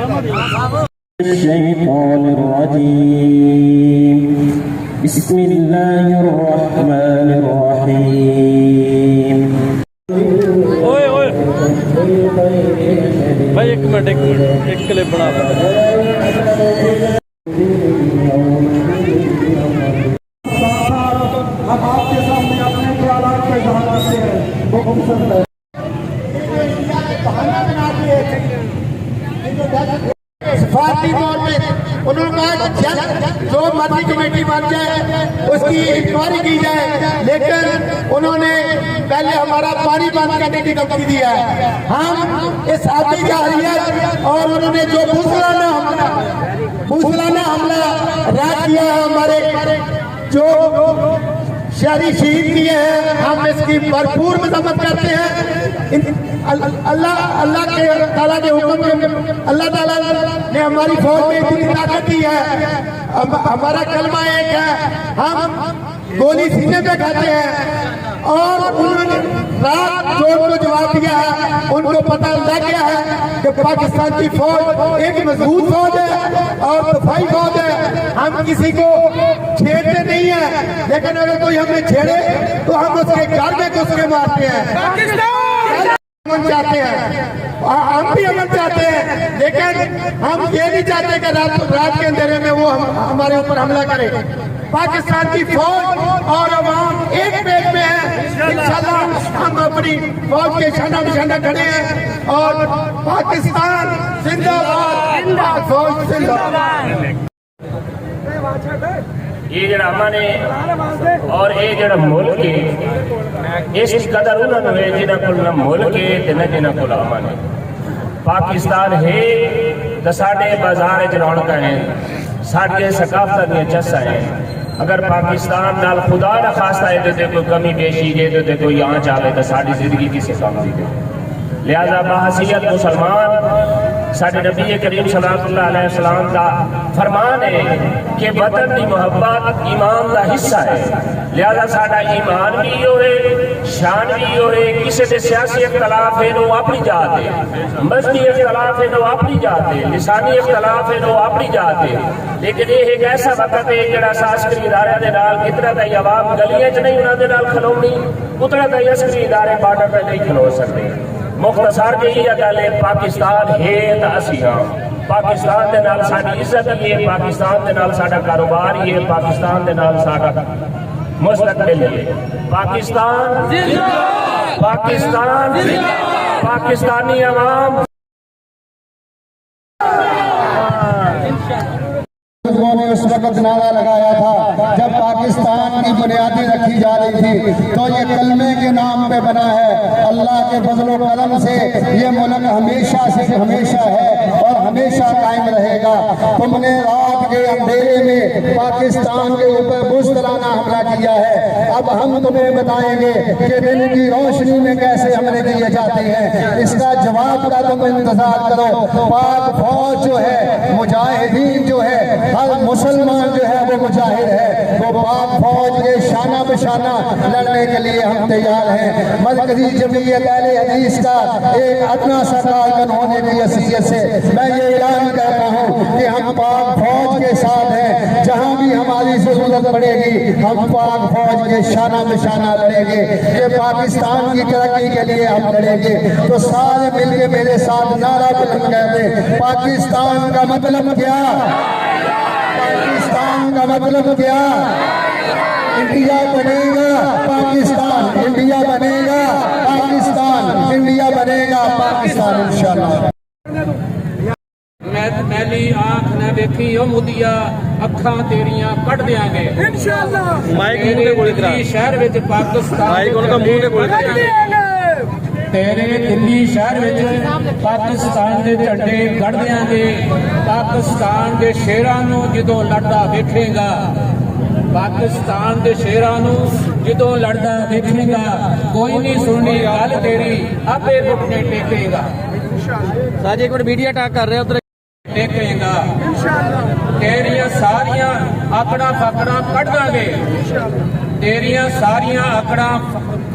الشيطان الرجيم بسم الله الرحمن الرحيم بھائی ایک منٹ ایک کلپ بنا ہم آپ کے سامنے اپنے خیالات کا اظہار کرتے ہیں وہ خوبصورت ہے سفارتی طور پہ انہوں نے کہا کہ جو مرضی کمیٹی بن جائے اس کی انکوائری کی جائے، لیکن انہوں نے پہلے ہمارا پانی بند کرنے کی دھمکی دیا ہے۔ ہم اس آبی جاہلیت اور انہوں نے جو بھوسلانہ حملہ رد کیا ہے، ہمارے جو شہری شہید کیے ہیں، ہم اس کی بھرپور مذمت کرتے ہیں۔ اللہ کے تعالیٰ کے حکم کے اللہ تعالیٰ نے ہماری فوج میں اتنی طاقت دی ہے، ہمارا کلمہ ایک ہے، ہم گولی سینے پہ کھاتے ہیں، اور انہوں نے رات چوٹ کو جواب دیا ہے۔ ان کو پتہ لگ گیا ہے کہ پاکستان کی فوج ایک مضبوط فوج ہے اور دفاعی فوج ہے، ہم کسی کو چھیڑتے نہیں ہیں، لیکن اگر کوئی ہمیں چھیڑے تو ہم اس کے گھر میں گھس کے مارتے ہیں۔ امن چاہتے ہیں، ہم بھی امن چاہتے ہیں، لیکن ہم یہ نہیں چاہتے کہ رات کے اندھیرے میں وہ ہمارے اوپر حملہ کرے۔ پاکستان کی فوج اور عوام ایک پیٹ میں ہے، انشاءاللہ ہم اپنی فوج کے شانہ بشانہ کھڑے ہیں، اور پاکستان زندہ باد، فوج زندہ باد۔ یہ جڑا امن ہے اور یہ جڑا ملک ہے، اس قدر انہوں نے جنہاں کو نہ ملک ہے نہ جنہاں کو امن ہے۔ پاکستان ہے تو ساڑھے بازار رونق ہیں، ساڑھے ثقافت میں چسا ہے۔ اگر پاکستان نال خدا نہ خواستہ ہے تو کوئی کمی بیشی ہے تو کوئی یہاں چاہے تو ساری زندگی کسی کام دی دے۔ لہذا بحیثیت مسلمان ساڑھے نبی کریم صلی اللہ علیہ وسلم کا فرمان ہے کہ وطن کی محبت ایمان کا حصہ ہے۔ لہذا ساڑھا ایمان بھی ہوئے، شان بھی ہوئے، کسی سے سیاسی اختلاف ہے تو اپنی جات ہے، مذہبی اختلاف ہے تو اپنی جات ہے، لسانی اختلاف ہے تو اپنی جات ہے، لیکن یہ ایک ایسا وقت ہے جڑا عسکری ادارے دے نال کتنا تھی عوام گلیاں چ نہیں انہوں نے کھلونی، اتنا تھی عسکری ادارے بارڈر پہ نہیں کھلو سکتے۔ مختصر یہی گل ہے، پاکستان ہے تو اسی ہاں، پاکستان دے نال ساری عزت ہی ہے، پاکستان دے نال ساڈا کاروبار ہی ہے، پاکستان دے نال ساڈا مستقبل ہے۔ پاکستان زندہ باد، پاکستان زندہ باد، پاکستانی عوام۔ لوگوں نے اس وقت نعرہ لگایا تھا جب پاکستان کی بنیادیں رکھی جا رہی تھی تو یہ کلمے کے نام پہ بنا ہے۔ اللہ کے فضل و کرم سے یہ ملک ہمیشہ سے ہمیشہ ہے اور ہمیشہ قائم رہے گا۔ تم نے رات کے اندھیرے میں پاکستان کے اوپر بزدلانہ حملہ کیا ہے، اب ہم تمہیں بتائیں گے کہ دن کی روشنی میں کیسے حملے کیے جاتے ہیں۔ اس کا جواب کا تم انتظار کرو۔ پاک فوج جو ہے، مجاہدین جو ہے، ہر مسلمان جو ہے وہ مجاہد ہے، وہ پاک فوج کے شانہ بشانہ لڑنے کے لیے ہم تیار ہیں۔ مرکزی جمعیت اہل حدیث کا ایک ادنا سا کارکن ہونے کی حیثیت سے میں یہ اعلان کرتا ہوں کہ ہم پاک فوج کے ساتھ ہیں، جہاں بھی ہماری ضرورت پڑے گی ہم پاک فوج کے شانہ بشانہ لڑیں گے۔ یہ پاکستان کی ترقی کے لیے ہم لڑیں گے، تو سارے مل کے میرے ساتھ نعرہ بلند کر دیں، پاکستان کا مطلب کیا؟ پاکستان کا مطلب کیا؟ انڈیا بنے گا، پاکستان انڈیا بنے گا، پاکستان انڈیا بنے گا، پاکستان انشاءاللہ۔ میلی آنکھ نہ دیکھی او مدیا، اکھاں تیریاں کٹ دیاں گے انشاءاللہ۔ مائک منہ تے گولی کرا، شہر وچ پاکستان، مائک ان کا منہ تے گولی کرا، تیرے دلی شہر وچ پاکستان دے جھنڈے گڑ دیاں گے۔ پاکستان دے شیراں نوں جدوں لڑدا ویکھے گا، پاکستان دے شیراں نوں جدوں لڑدا ویکھے گا، کوئی نہیں سننی گل تیری، آپے گھٹنے ٹیکے گا۔ ساجی ایک منٹ میڈیا ٹاک کر رہے ادھر ٹیکے گا، تیریاں ساریاں اکڑاں فکڑاں کٹ داں گے، تیریاں ساریاں اکڑاں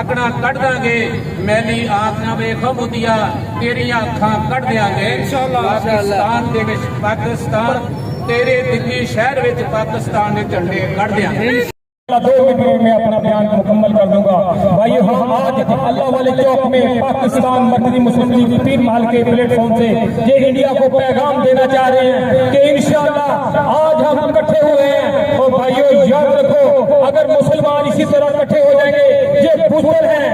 ਅੱਖਾਂ ਕੱਢ ਦਾਂਗੇ ਮੈਲੀ ਆਂਖ ਨਾ ਵੇਖੋ ਮੁੰਦਿਆ ਤੇਰੀਆਂ ਅੱਖਾਂ ਕੱਢ ਦਿਆਂਗੇ ਪਾਕਿਸਤਾਨ ਦੇ ਵਿੱਚ ਪਾਕਿਸਤਾਨ तेरे दिल्ली शहर विच पाकिस्तान के झंडे गड़ देंगे। 2 मिनट में अपना बयान मुकम्मल कर दूंगा। भाई हम आज अल्लाह वाले चौक में पाकिस्तान मरकजी मुस्लिम लीग पीर महल के प्लेटफॉर्म से ये इंडिया को पैगाम देना चाह रहे हैं कि इंशाअल्लाह आज हम इकट्ठे हुए हैं। और भाइयों याद रखो, अगर मुसलमान इसी तरह इकट्ठे हो जाएंगे, ये बुज़दिल हैं,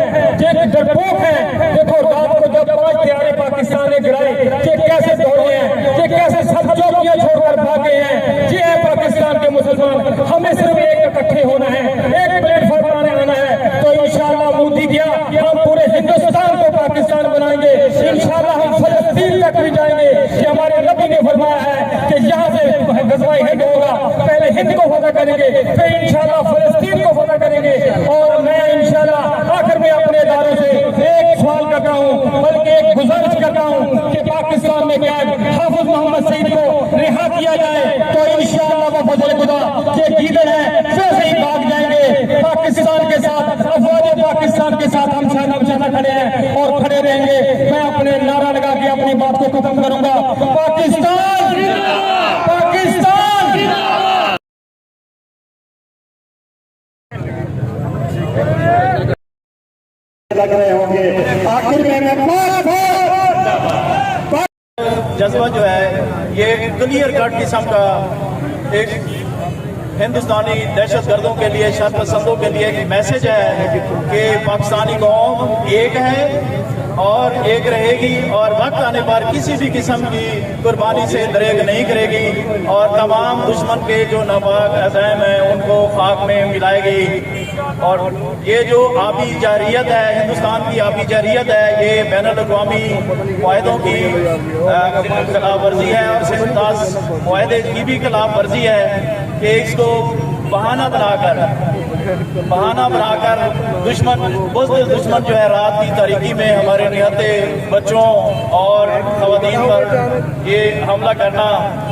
ये डरपोक हैं। देखो रात को जब 5 प्यारे पाकिस्तान ने गिराए, ये कैसे दौड़े हैं, ये कैसे सब चौकियां छोड़कर भागे हैं। ये है पाकिस्तान के मुसलमान। हमें सिर्फ एक इकट्ठे होना है, एक प्लेटफॉर्म पर आना है। तो इंशाअल्लाह मोदी क्या, हम पूरे हिंदुस्तान को पाकिस्तान बनाएंगे। इंशाअल्लाह हम फलस्तीन तक भी जाएंगे। ये हमारे नबी ने फरमाया है कि यहाँ से गज़वाए हिंद होगा, पहले हिंद को फतह करेंगे, फिर इंशाअल्लाह फलस्तीन को फतह करेंगे। और मैं इंशाअल्लाह आखिर में अपने इदारों से एक सवाल करता हूँ, बल्कि एक गुजारिश करता हूँ कि पाकिस्तान में कैद हाफिज मोहम्मद सईद को रिहा किया जाए। तो इंशाअल्लाह वो फजल खुदा ये गीदड़ है फिर से ही भाग जाएंगे। पाकिस्तान के साथ, अफवाज पाकिस्तान के साथ हम शाना बशाना खड़े हैं और खड़े रहेंगे। मैं अपने नारा लगा के अपनी बात को खत्म करूंगा। पाकिस्तान पाकिस्तान लग रहे होंगे। आखिर में जज्बा जो है ये क्लियर कट किस्म का एक हिंदुस्तानी दहशत गर्दों के लिए, शर पसंदों के लिए एक मैसेज है कि पाकिस्तानी कौम एक है और एक रहेगी और वक्त आने पर किसी भी किस्म की कुर्बानी से दरेग नहीं करेगी और तमाम दुश्मन के जो नापाक अज़ैम हैं उनको खाक में मिलाएगी। और ये जो आबी जारियत है, हिंदुस्तान की आबी जारियत है, ये बैनुल अक़वामी मुआहदों की खिलाफ वर्जी है और 10 मुआहदे की भी खिलाफ वर्जी है कि इसको बहाना बनाकर बुज़दिल दुश्मन जो है रात की तारीकी में हमारे निहत्ते बच्चों और ख़वातीन पर ये हमला करना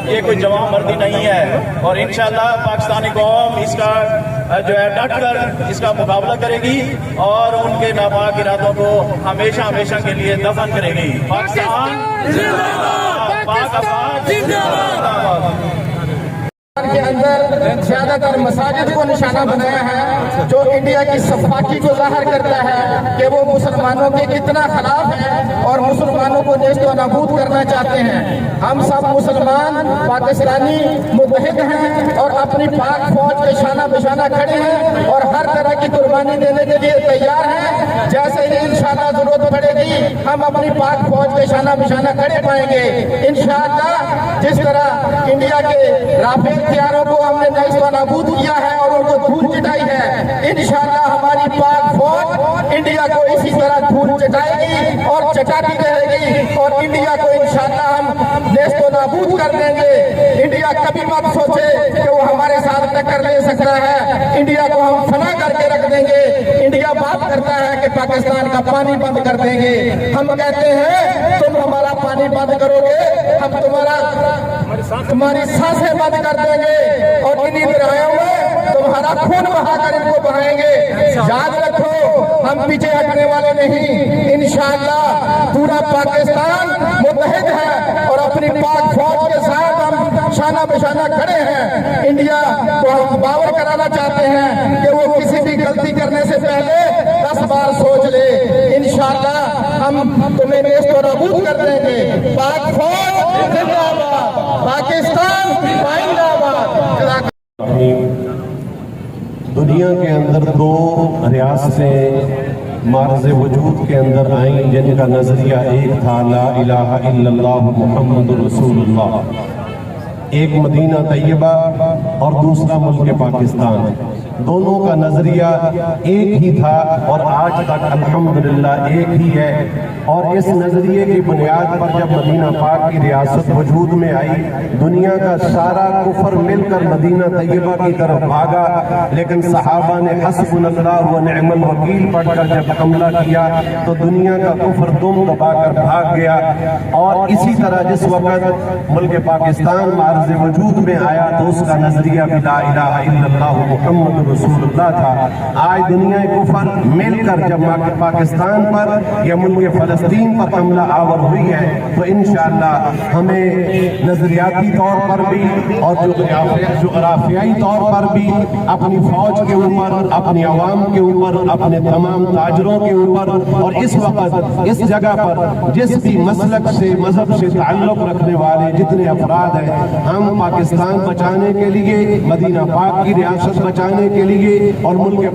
ये कोई जवान मर्दी नहीं है। और इंशाअल्लाह पाकिस्तानी कौम इसका जो है डट कर इसका मुकाबला करेगी और उनके नापाक इरादों को हमेशा हमेशा के लिए दफन करेगी। पाकिस्तान के अंदर ज्यादातर मसाजिद को निशाना बनाया है, जो इंडिया की सफाकी को जाहिर करता है कि वो मुसलमानों के कितना खिलाफ है और मुसलमानों को नेस्तो नाबूद करना चाहते हैं। हम सब मुसलमान पाकिस्तानी मुत्तहिद हैं और अपनी पाक फौज के शाना बिशाना खड़े हैं और हर तरह की कुर्बानी देने के लिए तैयार हैं। जैसे ही इंशाअल्लाह जरूरत पड़ेगी हम अपनी पाक फौज के शाना बिशाना खड़े पाएंगे इंशाअल्लाह। जिस तरह इंडिया के राफेल हथियारों को हमने नेस्तो नाबूद किया है और उनको धूल चिटाई है, इंशाअल्लाह हमारी पाक फौज इंडिया को इसी तरह धूल चटाएगी और चटाती रहेगी और इंडिया को इंशाअल्लाह हम नेस्तो नाबूद कर देंगे। इंडिया कभी मत सोचे कि वो हमारे साथ टक्कर ले सकता है, इंडिया को हम फना करके रख देंगे। इंडिया बात करता है कि पाकिस्तान का पानी बंद कर देंगे, हम कहते हैं तुम हमारा पानी बंद करोगे, हम तुम्हारी सांसें बंद कर देंगे और इन्हीं दरियाओं में तुम्हारा खून बहाकर इनको बहाएंगे। याद रखो हम पीछे हटने वाले नहीं, इंशाअल्लाह पूरा पाकिस्तान मुत्तहिद है और अपनी पाक फौज के साथ हम शाना बिशाना खड़े हैं। इंडिया को हम बावर कराना चाहते हैं कि वो किसी भी गलती करने से पहले 10 बार सोच ले। इंशाअल्लाह हम तुम्हें नेस्तो नाबूद कर देंगे। पाक फौज जिंदाबाद, पाकिस्तान जिंदाबाद। दुनिया के अंदर 2 रियासतें मार्ज़ वजूद के अंदर आईं जिनका नज़रिया एक था ला इलाहा इल्लल्लाह मुहम्मदुर रसूलुल्लाह। एक मदीना तैयबा और दूसरा मुल्क पाकिस्तान। दोनों का नजरिया एक ही था और आज तक अल्हम्दुलिल्लाह एक ही है। और इस नजरिए की बुनियाद पर जब मदीना पाक की रियासत वजूद में आई, दुनिया का सारा कुफर मिलकर मदीना तैयबा की तरफ भागा, लेकिन सहाबा ने हस्बुनल्लाह व निअमल वकील पढ़कर जब हमला किया तो दुनिया का कुफर दुम दबाकर भाग गया। और इसी तरह जिस वक्त मुल्क पाकिस्तान अर्ज़ वजूद में आया तो उसका नजरिया भी ला इलाहा इल्लल्लाह मुहम्मद रसूलुल्लाह था। आज दुनिया कुफर मिलकर जब पाकिस्तान पर या मुल्क फ़लस्तीन पर हमला आवर हुई है तो इंशाअल्लाह हमें नजरियाती तौर पर भी और जुग़राफ़ियाई तौर पर भी अपनी फौज के ऊपर, अपनी आवाम के ऊपर, अपने तमाम ताजरों के ऊपर और इस वक्त इस जगह पर जिस भी मसलक से, मजहब से ताल्लुक़ रखने वाले जितने अफराद हैं, हम पाकिस्तान बचाने के लिए, मदीना पाक की रियासत बचाने के लिए और मुल्क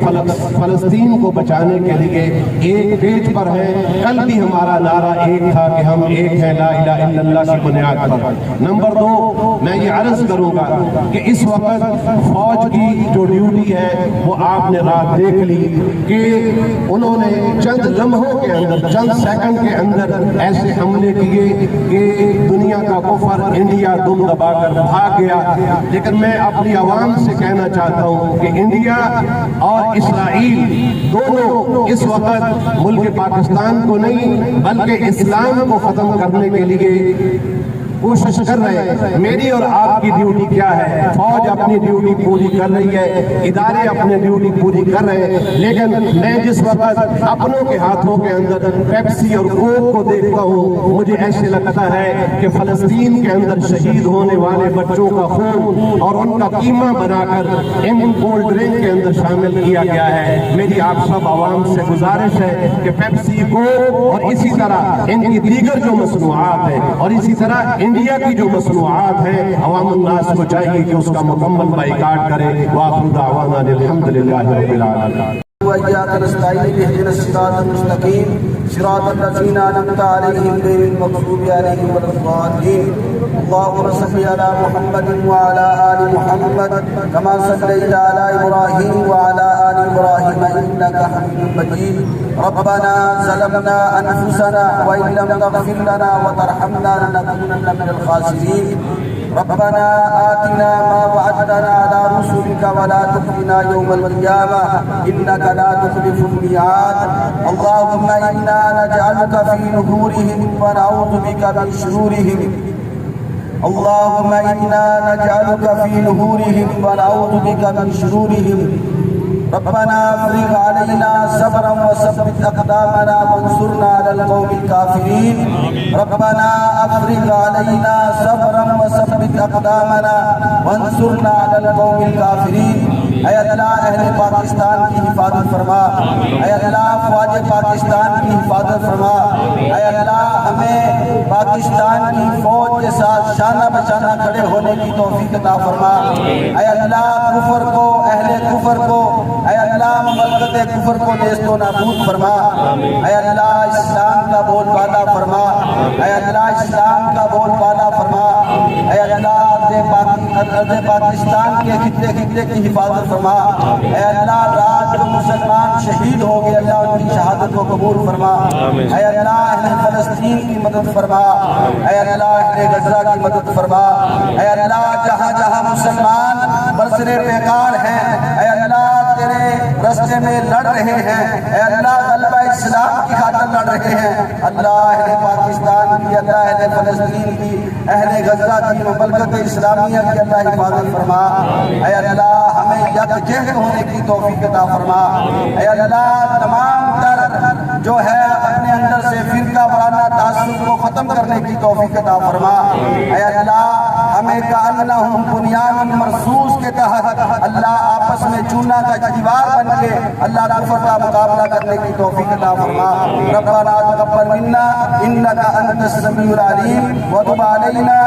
फ़लस्तीन को बचाने के लिए एक पेज पर हैं। कल भी हमारा नारा एक था कि हम एक हैं ला इलाहा इल्लल्लाह की बुनियाद पर। नंबर 2, मैं ये अर्ज़ करूँगा कि इस वक्त फौज की जो ड्यूटी है वो आपने रात देख ली कि उन्होंने चंद लम्हों के अंदर, चंद सेकंड के अंदर ऐसे हमले किए कि दुनिया का कुफर इंडिया दुम दबाकर भाग गया। लेकिन मैं अपनी आवाम से कहना चाहता हूँ कि इंडिया और इसराइल दोनों इस वक्त मुल्क पाकिस्तान को नहीं बल्कि इस्लाम को ख़त्म करने के लिए कोशिश कर रहे हैं। मेरी और आपकी ड्यूटी क्या है? फौज अपनी ड्यूटी पूरी कर रही है, इदारे अपनी ड्यूटी पूरी कर रहे हैं, लेकिन मैं जिस वक्त अपनों के हाथों के अंदर पेप्सी और कोक को देखता हूँ मुझे ऐसे लगता है कि फ़लस्तीन के अंदर शहीद होने वाले बच्चों का खून और उनका कीमा बनाकर इन कोल्ड ड्रिंक के अंदर शामिल किया गया है। मेरी आप सब आवाम से गुजारिश है कि पेप्सी, कोक और इसी तरह इनकी दीगर जो मसनूआत है और इसी तरह इंडिया की जो मसनूआत है अवाम उन्नास को चाहिए कि उसका मुकम्मल बाइकाट करे। वाखिर दावाना अल्हम्दुलिल्लाहि रब्बिल आलमीन। वइय्याक नस्तईन इहदिनस सिरातल मुस्तकीम सिरातल लज़ीना अनअमता अलैहिम गैरिल मग़ज़ूबि अलैहिम वलद्दालीन। अल्लाहुम्मा सल्लि अला मुहम्मदिन व अला आलि मुहम्मद कमा सल्लैता अला इब्राहीम व अला आलि इब्राहीम इन्नका हमीदुम मजीद। रब्बना ज़लमना अनफुसना व इन लम तग़फिर लना व तरहमना लनकुनन्ना मिनल ख़ासिरीन। रब्बना आतिना मा वअदतना अला रुसुलिका व ला तुख़ज़िना यौमल क़ियामह इन्नका ला तुख़लिफुल मिआद। अल्लाहुम्मा इन्ना नजअलुका फ़ी नुहूरिहिम व नऊज़ु बिका मिन शुरूरिहिम। अल्लाहुम्मा इन्ना नजअलुका फ़ी नुहूरिहिम व नऊज़ु बिका मिन शुरूरिहिम। रब्बना अफ़रिग़ अलैना सब्रन व सब्बित अक़दामना वंसुरना अलल क़ौमिल काफ़िरीन। रब्बना अफ़रिग़ अलैना सब्रन व सब्बित अक़दामना वंसुरना अलल क़ौमिल काफ़िरीन। ऐ अल्लाह अहले पाकिस्तान की हिफाजत फरमा, ऐ अल्लाह फ़ौज पाकिस्तान की हिफाजत फरमा, ऐ अल्लाह हमें पाकिस्तान की फ़ौज के साथ शाना बशाना खड़े होने की तौफ़ीक़ अता फरमा। ऐ अल्लाह कुफ़र को, अहले कुफ़र को, ऐ अल्लाह ममलकत कुफ़र को नेस्तो नाबूद फरमा। ऐ अल्लाह इस्लाम का बोलबाला फरमा, ऐ अल्लाह इस्लाम का बोलबाला फरमा। ऐ अल्लाह अर्ज़ पाकिस्तान के खित्ते खित्ते की हिफाजत फरमा। ऐ अल्लाह रात को मुसलमान शहीद हो गए, अल्लाह उनकी शहादत को कबूल फरमा। ऐ अल्लाह अहले फ़लस्तीन की मदद फरमा, ऐ अल्लाह अहले गज़ा की मदद फरमा। ऐ अल्लाह जहाँ जहाँ मुसलमान बरसरे बेकार हैं, ऐ अल्लाह तेरे रास्ते में लड़ रहे हैं, ऐ अल्लाह गलबा इस्लाम की खातिर लड़ रहे हैं। अल्लाह अहले पाकिस्तान की, अल्लाह अहले फ़लस्तीन की, अहले गज़ा की, ममलकत इस्लामिया की अल्लाह हिफाजत फरमा। ऐ अल्लाह हमें यकजहत होने की तौफ़ीक़ अता फरमा। ऐ अल्लाह तमाम तर जो है अपने अंदर से फ़िरका वाराना तासुब को ख़त्म करने की तौफ़ीक़ अता फरमा। ऐ अल्लाह हमें कअन्नहुम बुनियानुन मरसूस के तहत अल्लाह आपस में चूना का दीवार बन के अल्लाह कुफ़र का मुकाबला करने की तौफ़ीक़ अता फरमा। रब्बना तक़ब्बल मिन्ना इन्नका अंतस समीउल अलीम व तुब अलैना।